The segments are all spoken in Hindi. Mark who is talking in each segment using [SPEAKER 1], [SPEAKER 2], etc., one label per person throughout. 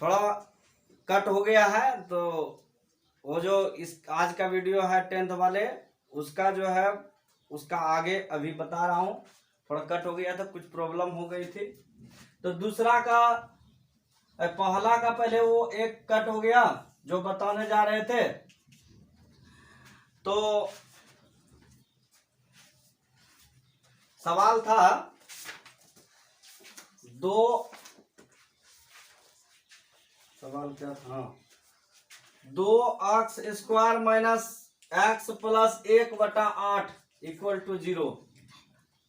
[SPEAKER 1] थोड़ा कट हो गया है, तो वो जो इस आज का वीडियो है 10th वाले, उसका जो है उसका आगे अभी बता रहा हूँ। थोड़ा कट हो गया था, कुछ प्रॉब्लम हो गई थी। तो दूसरा का पहला का पहले वो एक कट हो गया जो बताने जा रहे थे। तो सवाल था सवाल क्या था? 2x² minus x plus 1/8 equal to 0।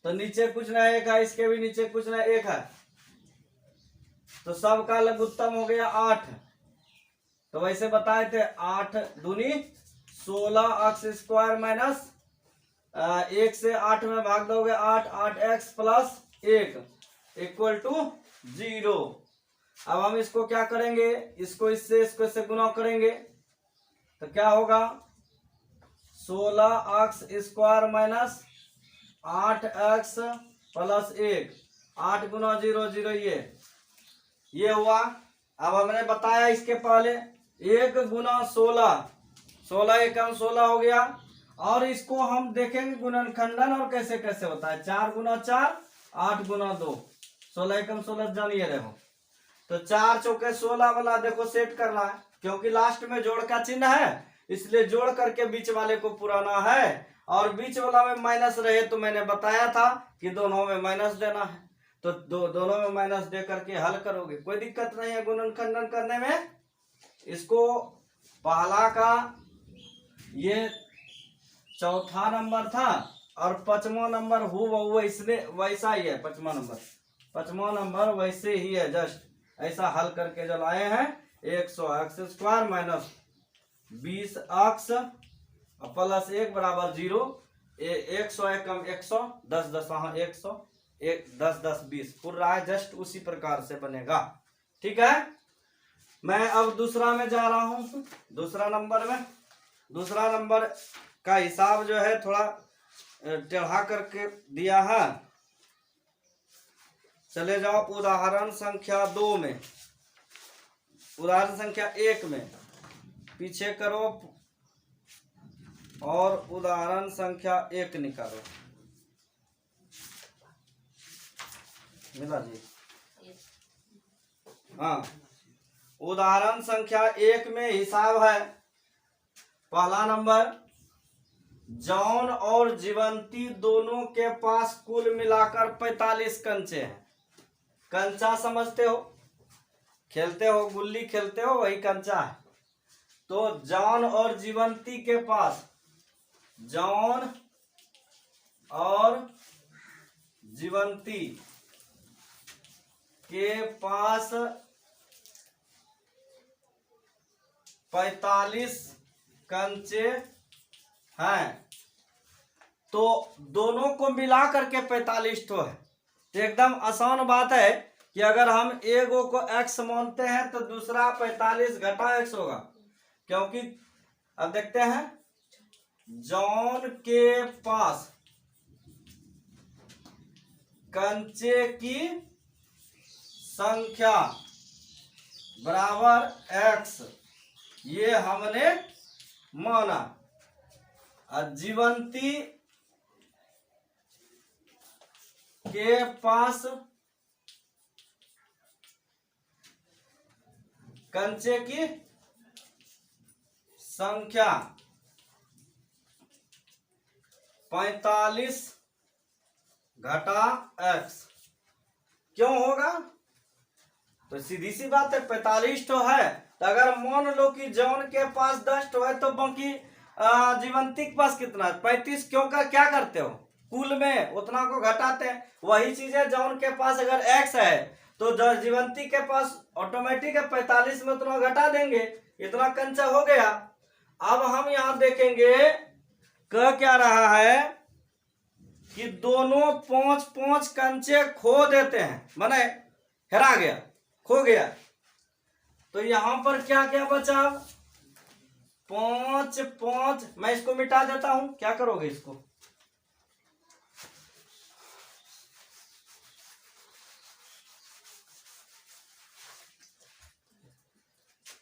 [SPEAKER 1] तो नीचे कुछ ना एक है, इसके भी नीचे कुछ ना एक है, तो सबका लघुत्तम हो गया 8। तो वैसे बताए थे 8 दूनी 16x² माइनस 1 से 8 में भाग दोगे 8, 8x प्लस 1 इक्वल टू 0। अब हम इसको क्या करेंगे, इसको इससे गुना करेंगे तो क्या होगा 16x² माइनस 8x प्लस 1, 8 गुना 0 0 ये हुआ। अब हमने बताया इसके पहले 1 गुना 16, 16 एकम 16 हो गया। और इसको हम देखेंगे गुणनखंडन और कैसे कैसे होता है। 4 गुना 4, 8 गुना 2, 16 एकम 16 जानिए रहे हो। तो 4 चौके 16 वाला देखो सेट करना है, क्योंकि लास्ट में जोड़ का चिन्ह है, इसलिए जोड़ करके बीच वाले को पुराना है। और बीच वाला में माइनस रहे तो मैंने बताया था कि दोनों में माइनस देना है। तो दोनों में माइनस दे करके हल करोगे, कोई दिक्कत नहीं है गुणनखंडन करने में। इसको पहला का ये चौथा नंबर था और 5वां नंबर हो इसलिए वैसा ही है। 5वां नंबर वैसे ही है, जस्ट ऐसा हल करके जो लाए हैं। 100x² माइनस 20x प्लस 1 बराबर 0। 100 एकम 100, 10 10 100, 1 10 10 20 पूरा रहा है, जस्ट उसी प्रकार से बनेगा। ठीक है, मैं अब दूसरा में जा रहा हूं। दूसरा नंबर का हिसाब जो है थोड़ा टेढ़ा करके दिया है। चले जाओ उदाहरण संख्या 2 में, उदाहरण संख्या 1 में पीछे करो और उदाहरण संख्या 1 निकालो। मिला जी? हाँ, उदाहरण संख्या 1 में हिसाब है। पहला नंबर, जॉन और जीवंती दोनों के पास कुल मिलाकर 45 कंचे हैं। कंचा समझते हो, खेलते हो, गुल्ली खेलते हो, वही कंचा है। तो जॉन और जीवंती के पास, जॉन और जीवंती के पास 45 कंचे हैं। तो दोनों को मिला करके 45 तो है। तो एकदम आसान बात है कि अगर हम एगो को x मानते हैं तो दूसरा 45 घटा x होगा, क्योंकि अब देखते हैं जॉन के पास कंचे की संख्या बराबर x, ये हमने माना। जीवंती के पास कंचे की संख्या 45 घटा x क्यों होगा? तो सीधी सी बात है, 45 तो है। तो अगर मान लो कि जॉन के पास 10 तो है, तो बाकी जीवंती के पास कितना है? 35। क्यों का क्या करते हो, कुल में उतना को घटाते हैं। वही चीज है, जॉन के पास अगर x है तो जीवंती के पास ऑटोमेटिक है 45 में उतना घटा देंगे, इतना कंचा हो गया। अब हम यहां देखेंगे कह क्या रहा है कि दोनों 5-5 कंचे खो देते हैं, माने हेरा गया, खो गया। तो यहां पर क्या क्या बचा? 5 5। मैं इसको मिटा देता हूं, क्या करोगे इसको?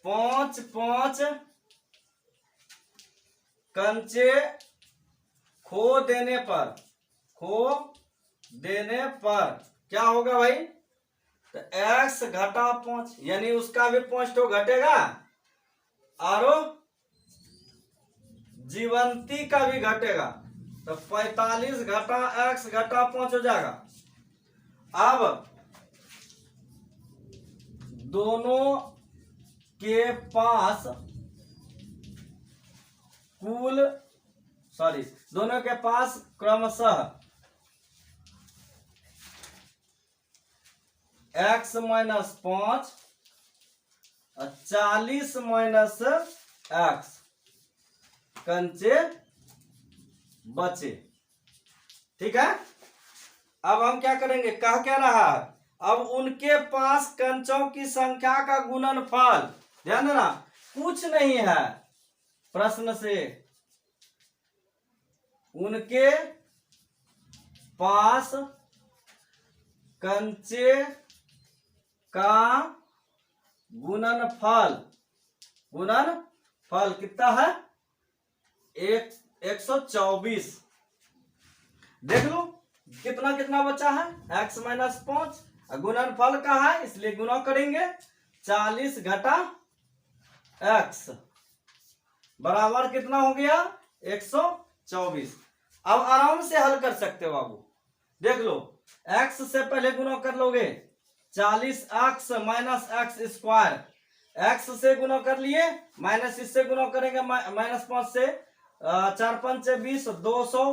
[SPEAKER 1] 5 5 कंचे खो देने पर क्या होगा भाई? तो x घटा 5, यानी उसका भी 5 तो घटेगा और जीवंती का भी घटेगा। तो 45 घटा x घटा 5 हो जाएगा। अब दोनों के पास क्रमशः x माइनस 5 और 40 माइनस x कंचे बचे। ठीक है, अब हम क्या करेंगे? कह क्या रहा है? अब उनके पास कंचों की संख्या का गुणनफल, ध्यान देना, कुछ नहीं है प्रश्न से। उनके पास कंचे का गुणनफल कितना है? 124। देख लो कितना कितना बचा है? x माइनस 5, गुणनफल का है इसलिए गुना करेंगे। 40 घटा x बराबर कितना हो गया? 124। अब आराम से हल कर सकते हो बाबू। देख लो, x से पहले गुना कर लोगे, 40x minus x square, x से गुना कर लिए, माइनस इससे गुना करेंगे माइनस 5 से, 4 5 20, 200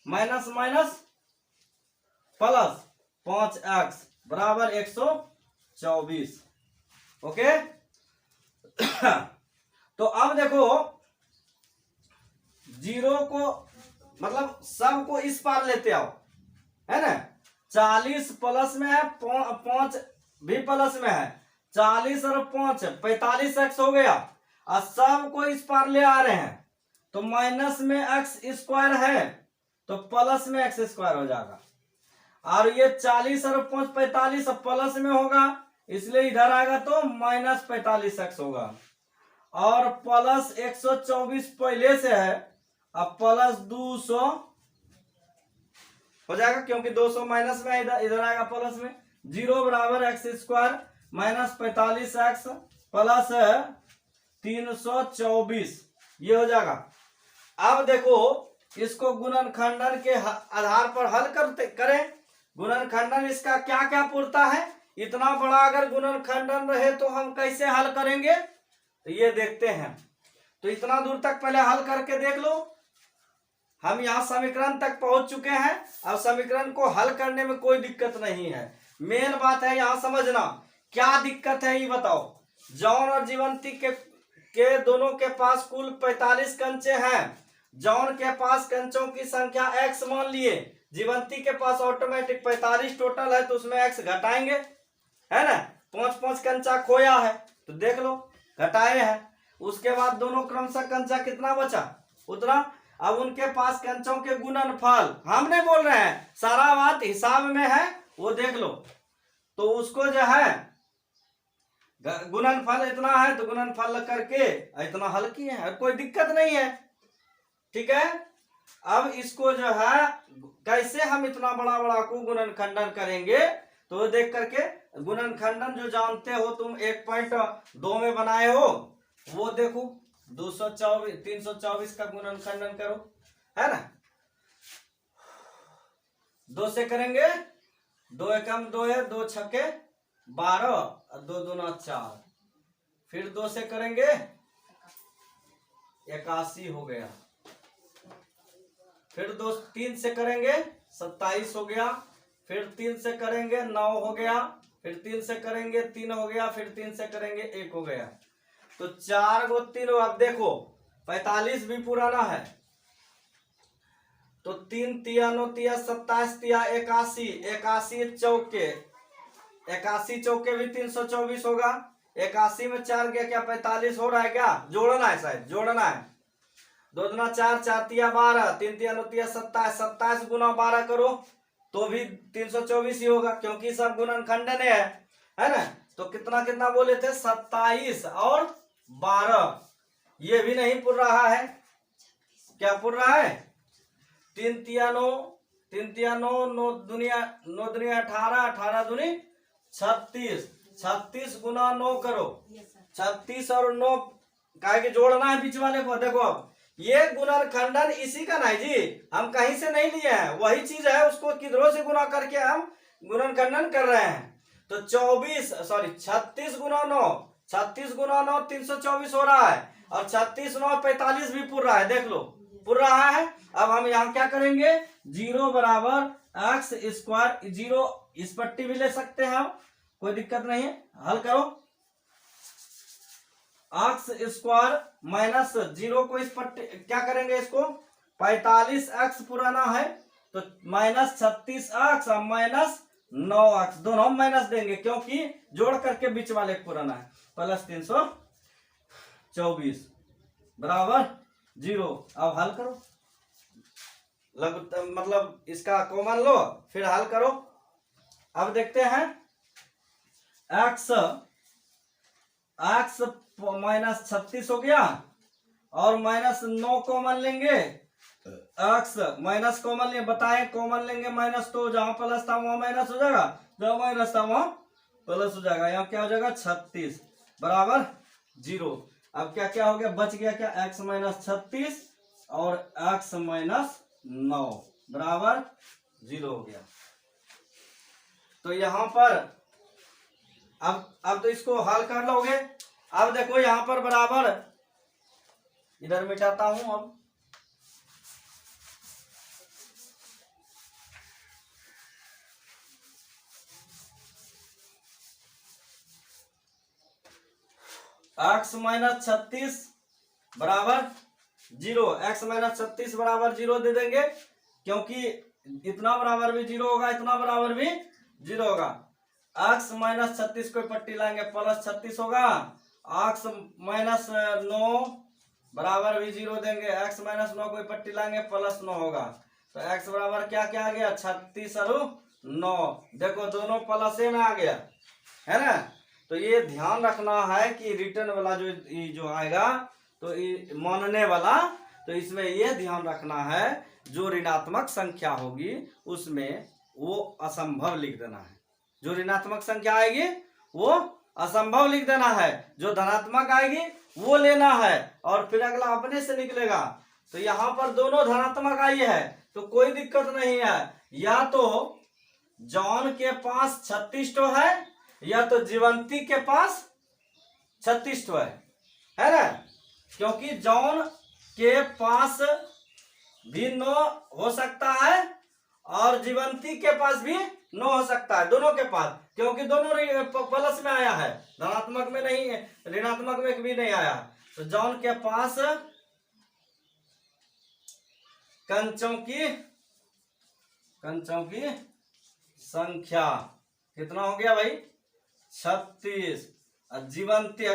[SPEAKER 1] माइनस माइनस प्लस 5x बराबर 124। ओके तो अब देखो, जीरो को मतलब सब को इस पार लेते आओ, है ना। 40 प्लस में है, 5 भी प्लस में है, 40 और 5 45x हो गया, और सब को इस पार ले आ रहे हैं। तो माइनस में x स्क्वायर है तो प्लस में x स्क्वायर हो जाएगा, और ये 40 और 5 45 प्लस में होगा, इसलिए इधर आएगा तो माइनस 45x होगा, और प्लस 124 पहले से है, अब प्लस 200 हो जाएगा क्योंकि 200 माइनस में इधर आएगा प्लस में। 0 बराबर x square minus 45x plus 324, ये हो जाएगा। अब देखो, इसको गुणनखंडन के आधार पर हल करें। गुणनखंडन इसका क्या क्या पूरता है? इतना बड़ा अगर गुणनखंडन रहे तो हम कैसे हल करेंगे, तो ये देखते हैं। तो इतना दूर तक पहले हल करके देख लो। हम यहाँ समीकरण तक पहुंच चुके हैं। अब समीकरण को हल करने में कोई दिक्कत नहीं है। मेन बात है यहाँ समझना, क्या दिक्कत है ये बताओ। जॉन और जीवंती के दोनों के पास कुल 45 कंचे हैं। जॉन के पास कंचों की संख्या x मान लिए, जीवंती के पास ऑटोमेटिक 45 टोटल है, तो उसमें x घटाएंगे, है ना। 5 कंचा खोया है तो देख लो घटाए हैं। उसके बाद दोनों क्रमशः कंचा कितना बचा उतना। अब उनके पास कंचों के गुणनफल, हम नहीं बोल रहे हैं, सारा बात हिसाब में है, वो देख लो। तो उसको जो है गुणनफल इतना है तो गुणनफल करके इतना हल किए हैं, कोई दिक्कत नहीं है। ठीक है, अब इसको जो है कैसे हम इतना बड़ा को गुणनखंडन करेंगे, तो देख करके गुणनखंडन जो जानते हो तुम 1.2 में बनाए हो, वो देखो 324 का गुणनखंडन करो, है ना। 2 से करेंगे, 2 एकम 2 है, 2 छक्के 12 और 2 दूना 4, फिर 2 से करेंगे 81 हो गया, फिर 3 से करेंगे 27 हो गया, फिर 3 से करेंगे 9 हो गया, फिर 3 से करेंगे 3 हो गया, फिर 3 से करेंगे 1 हो गया। तो 4 गो 3। अब देखो 45 भी पुराना है, तो 3 तिया 9 तिया 27 तिया 81, 81 चौके 81 चौके भी 324 होगा। 81 में 4 गया क्या 45 हो रहा है क्या? जोड़ना है, शायद जोड़ना है। 2 दूना 4, 4 तिया 12, 3 तिया 9 तिया 27, 27 गुना 12 करो तो भी 324 ही होगा, क्योंकि सब गुणनखंडन है ना। तो कितना कितना बोले थे 27 और 12, ये भी नहीं पुर रहा है। क्या पुर रहा है? 3 तिया 9, 3 तिया 9, 9 दुनिया 18, 18 दूनी 36, 36 गुना 9 करो, 36 और 9 काहे के जोड़ना है बीच वाले को। देखो अब ये गुणनखंडन इसी का नहीं जी, हम कहीं से नहीं लिए हैं, वही चीज है, उसको किधरों से गुना करके हम गुणनखंडन कर रहे हैं। तो 36 गुना 9, 36 गुना 9 324 हो रहा है, और 36 9 45 भी पुर रहा है। देख लो पुर रहा है। अब हम यहाँ क्या करेंगे, 0 बराबर एक्स स्क्वायर, 0 इस पट्टी भी ले सकते हैं हम, कोई दिक्कत नहीं है। हल करो, एक्स स्क्वायर माइनस 0 को इस पट्टी क्या करेंगे, इसको 45 एक्स पुराना है तो माइनस 36 एक्स और माइनस 9 एक्स, दोनों माइनस देंगे क्योंकि जोड़ करके बीच वाले पुराना है, प्लस 324 बराबर 0। अब हल करो, मतलब इसका कॉमन लो फिर हल करो। अब देखते हैं एक्स माइनस 36 हो गया और माइनस 9 कॉमन लेंगे, एक्स माइनस कॉमन ले, बताएं कॉमन लेंगे माइनस तो जहां प्लस था वहां माइनस हो जाएगा, जहां माइनस था वहां प्लस हो जाएगा। यहाँ क्या हो जाएगा 36 बराबर 0। अब क्या क्या हो गया, बच गया क्या, एक्स माइनस 36 और एक्स माइनस 9 बराबर 0 हो गया। तो यहाँ पर अब तो इसको हल कर लोगे। अब देखो यहाँ पर बराबर, इधर मिटाता हूं अब, एक्स माइनस 36 बराबर 0, एक्स माइनस 36 बराबर 0 दे देंगे क्योंकि इतना बराबर भी 0 होगा, इतना बराबर भी 0 होगा। एक्स माइनस 36 को पट्टी लाएंगे प्लस 36 होगा, एक्स माइनस 9 बराबर भी 0 देंगे, एक्स माइनस 9 को पट्टी लाएंगे प्लस 9 होगा। तो एक्स बराबर क्या क्या आ गया, 36 और 9, देखो दोनों प्लस में आ गया है ना। तो ये ध्यान रखना है कि रिटर्न वाला जो आएगा तो मानने वाला, तो इसमें ये ध्यान रखना है जो ऋणात्मक संख्या होगी उसमें वो असंभव लिख देना है, जो ऋणात्मक संख्या आएगी वो असंभव लिख देना है, जो धनात्मक आएगी वो लेना है और फिर अगला अपने से निकलेगा। तो यहाँ पर दोनों धनात्मक आई है तो कोई दिक्कत नहीं है, या तो जॉन के पास 36 तो है या तो जीवंती के पास 36 तो है ना, क्योंकि जॉन के पास भी 9 हो सकता है और जीवंती के पास भी 9 हो सकता है, दोनों के पास, क्योंकि दोनों प्लस में आया है, धनात्मक में नहीं है, ऋणात्मक में भी नहीं आया। तो जॉन के पास कंचों की संख्या कितना हो गया भाई, 36। जीवंती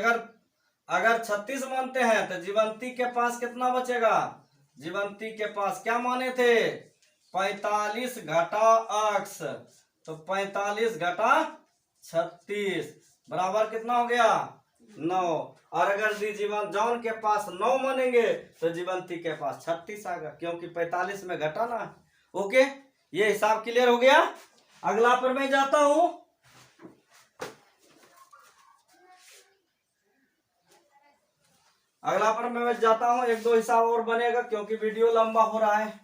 [SPEAKER 1] अगर 36 मानते हैं तो जीवंती के पास कितना बचेगा, जीवंती के पास क्या माने थे 45 घटा एक्स, तो 45 घटा 36 बराबर कितना हो गया 9। और अगर जॉन के पास 9 मानेंगे तो जीवंती के पास 36 आएगा क्योंकि 45 में घटाना है। ओके, ये हिसाब क्लियर हो गया। अगला पर मैं जाता हूं, अगला पर मैं जाता हूं, एक दो हिसाब और बनेगा क्योंकि वीडियो लंबा हो रहा है।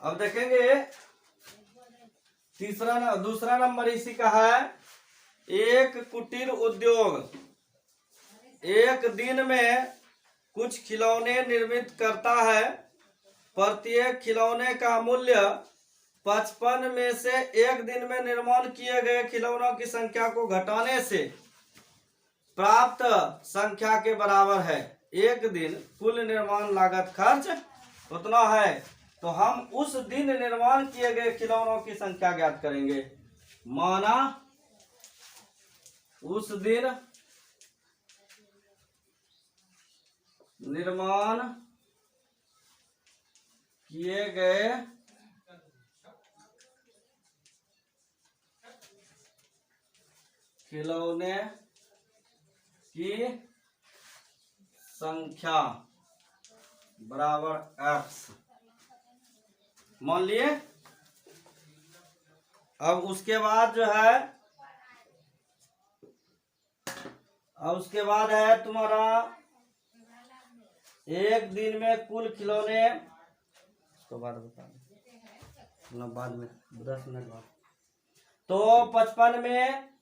[SPEAKER 1] अब देखेंगे दूसरा नंबर इसी का है, एक कुटीर उद्योग एक दिन में कुछ खिलौने निर्मित करता है, प्रत्येक खिलौने का मूल्य 55 में से एक दिन में निर्माण किए गए खिलौनों की संख्या को घटाने से प्राप्त संख्या के बराबर है। एक दिन कुल निर्माण लागत खर्च उतना है, तो हम उस दिन निर्माण किए गए खिलौनों की संख्या ज्ञात करेंगे। माना उस दिन निर्माण किए गए खिलौने की संख्या बराबर x। मान लिए। अब उसके बाद जो है, अब उसके बाद है तुम्हारा एक दिन में कुल खिलौने, उसको बाद बता बाद में 10 मिनट बाद। तो 55 में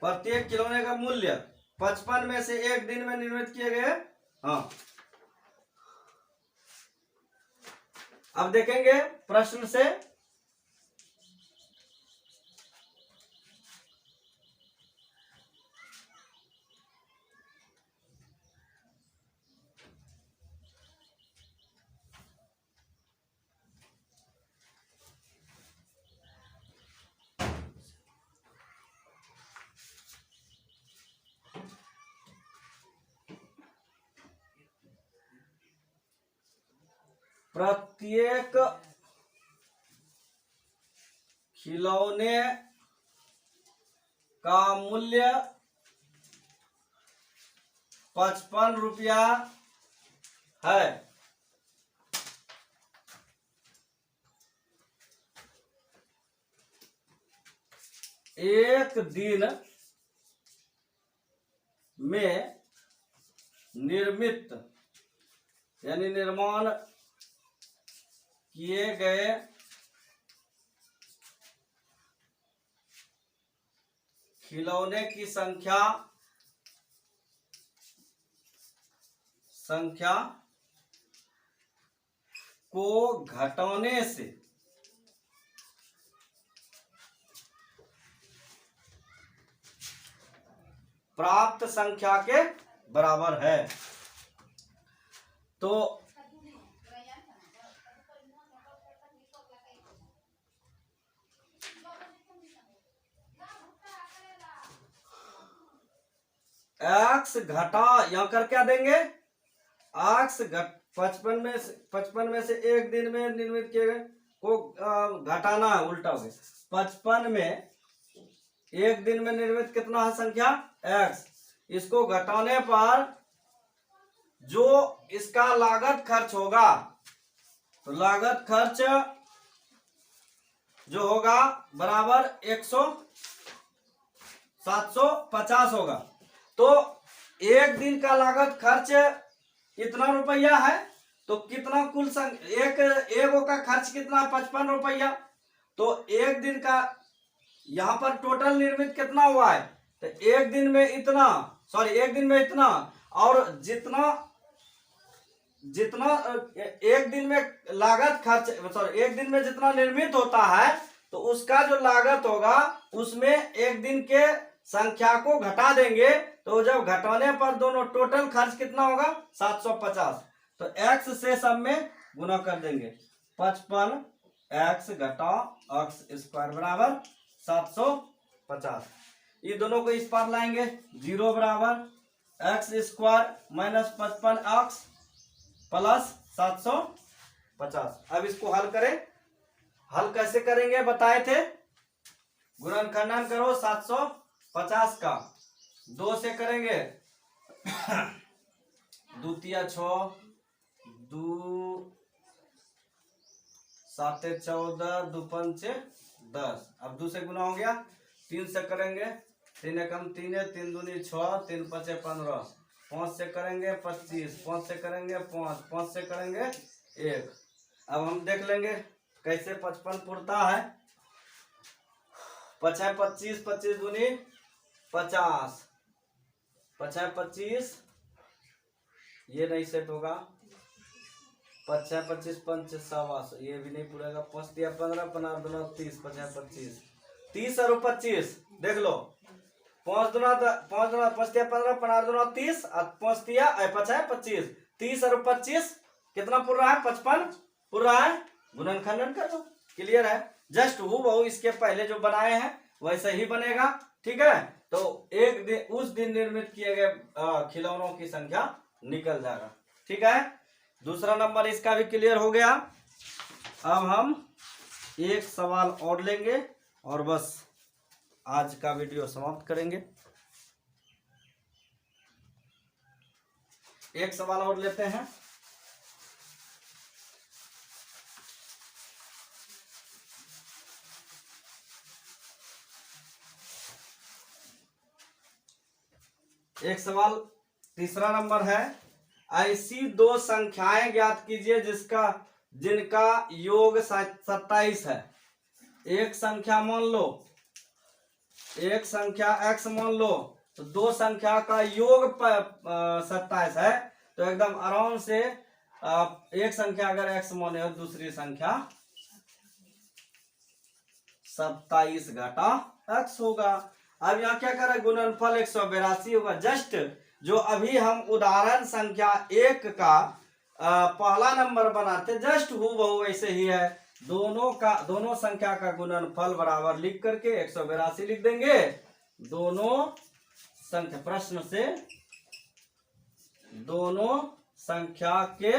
[SPEAKER 1] प्रत्येक खिलौने का मूल्य 55 में से एक दिन में निर्मित किए गए। हाँ, अब देखेंगे प्रश्न से। प्रत्येक खिलौने का मूल्य 55 रुपया है। एक दिन में निर्मित यानी निर्माण किए गए खिलौने की संख्या को घटाने से प्राप्त संख्या के बराबर है। तो x घटा, यहां कर क्या देंगे, x 55 में से एक दिन में निर्मित किए गए को घटाना है, उल्टा हो गया। 55 में एक दिन में निर्मित कितना है संख्या x, इसको घटाने पर जो इसका लागत खर्च होगा, तो लागत खर्च जो होगा बराबर 750 होगा। तो एक दिन का लागत खर्च इतना रुपया है, तो कितना कुल एगो का खर्च कितना है 55 रुपया। तो एक दिन का यहां पर टोटल निर्मित कितना हुआ है, तो एक दिन में इतना, एक दिन में इतना, और जितना एक दिन में लागत खर्च, एक दिन में जितना निर्मित होता है, तो उसका जो लागत होगा उसमें एक दिन के संख्या को घटा देंगे। तो जब घटाने पर दोनों टोटल खर्च कितना होगा 750। तो x से सब में गुना कर देंगे, 55 x घटा x स्क्वायर बराबर 750। ये दोनों को इस पार लाएंगे, 0 बराबर x square minus 55x plus 750। अब इसको हल करें। हल कैसे करेंगे बताए थे, गुणनखंडन करो 750 का 2 से करेंगे 2 तिया 6, 2 7 14, 2 5 10। अब 2 से गुना हो गया। 3 से करेंगे 3 एकम 3, 3 दूनी 6, 3 5 15। 5 से करेंगे 25, 5 से करेंगे 5, 5 से करेंगे 1। अब हम देख लेंगे कैसे 55 पुरता है। 5 25, 25 दूनी 50, 5 25, ये नहीं सेट होगा। 5 25 5 100, ये भी नहीं पूरेगा। 5 दिया 15, 15 2 30, 5 25 30 और 25 देख लो, 5 दूना 5 तिया 15, 15 दूना 30 और 5 तिया 25, 30 और 25 कितना पुर रहा है? 55 पुर रहा है। गुणनखंडन कर दो, क्लियर है। जस्ट हूबहू इसके पहले जो बनाए हैं वैसे ही बनेगा, ठीक है। तो एक दिन उस दिन निर्मित किए गए खिलौनों की संख्या निकल जाएगा, ठीक है। दूसरा नंबर इसका भी क्लियर हो गया। अब हम एक सवाल और लेंगे और बस आज का वीडियो समाप्त करेंगे। एक सवाल और लेते हैं। एक सवाल तीसरा नंबर है, ऐसी दो संख्याएं ज्ञात कीजिए जिनका योग 27 है। एक संख्या मान लो, एक संख्या x मान लो, तो दो संख्या का योग 27 है, तो एकदम आराम से एक संख्या अगर x माने और दूसरी संख्या 27 घटा x होगा। अब यहाँ क्या करें? गुणनफल 182 होगा। जस्ट जो अभी हम उदाहरण संख्या 1 का पहला नंबर बनाते, जस्ट हूबहू वैसे ही है। दोनों संख्या का गुणनफल बराबर लिख करके 182 लिख देंगे। दोनों संख्या, प्रश्न से दोनों संख्या के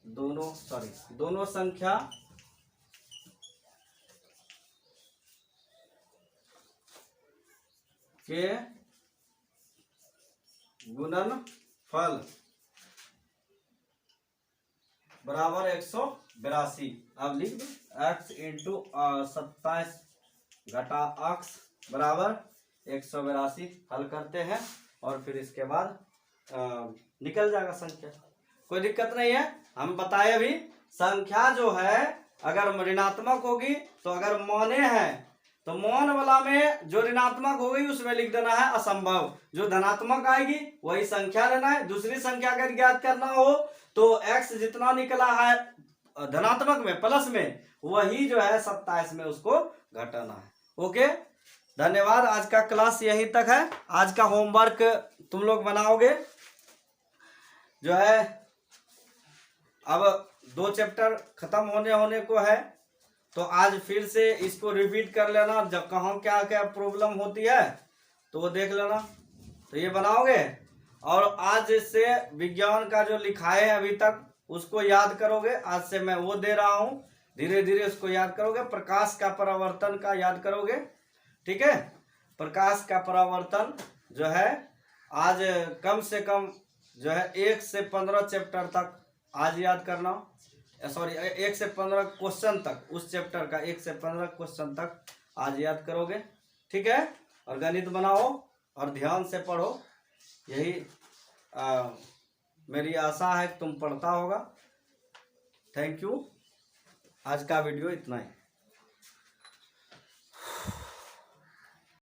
[SPEAKER 1] दोनों संख्या के गुणनफल बराबर 182। अब लिख दो x इंटू 27 घटा x बराबर 182। हल करते हैं और फिर इसके बाद निकल जाएगा संख्या, कोई दिक्कत नहीं है। हम बताए अभी संख्या जो है अगर ऋणात्मक होगी तो अगर मौने हैं तो मौन वाला में जो ऋणात्मक होगी उसमें लिख देना है असंभव, जो धनात्मक आएगी वही संख्या लेना है। दूसरी संख्या अगर ज्ञात करना हो तो x जितना निकला है धनात्मक में प्लस में, वही जो है 27 में उसको घटाना है। ओके, धन्यवाद। आज का क्लास यहीं तक है। आज का होमवर्क तुम लोग बनाओगे जो है, अब 2 चैप्टर खत्म होने को है, तो आज फिर से इसको रिपीट कर लेना। जब कहाँ क्या क्या प्रॉब्लम होती है तो वो देख लेना। तो ये बनाओगे और आज से विज्ञान का जो लिखाए है अभी तक उसको याद करोगे। आज से मैं वो दे रहा हूँ, धीरे धीरे उसको याद करोगे। प्रकाश का परावर्तन का याद करोगे, ठीक है। प्रकाश का परावर्तन जो है आज कम से कम जो है 1 से 15 चैप्टर तक आज याद करना। सॉरी 1 से 15 क्वेश्चन तक, उस चैप्टर का 1 से 15 क्वेश्चन तक आज याद करोगे, ठीक है। और गणित बनाओ और ध्यान से पढ़ो, यही मेरी आशा है कि तुम पढ़ता होगा। Thank you. आज का वीडियो इतना ही।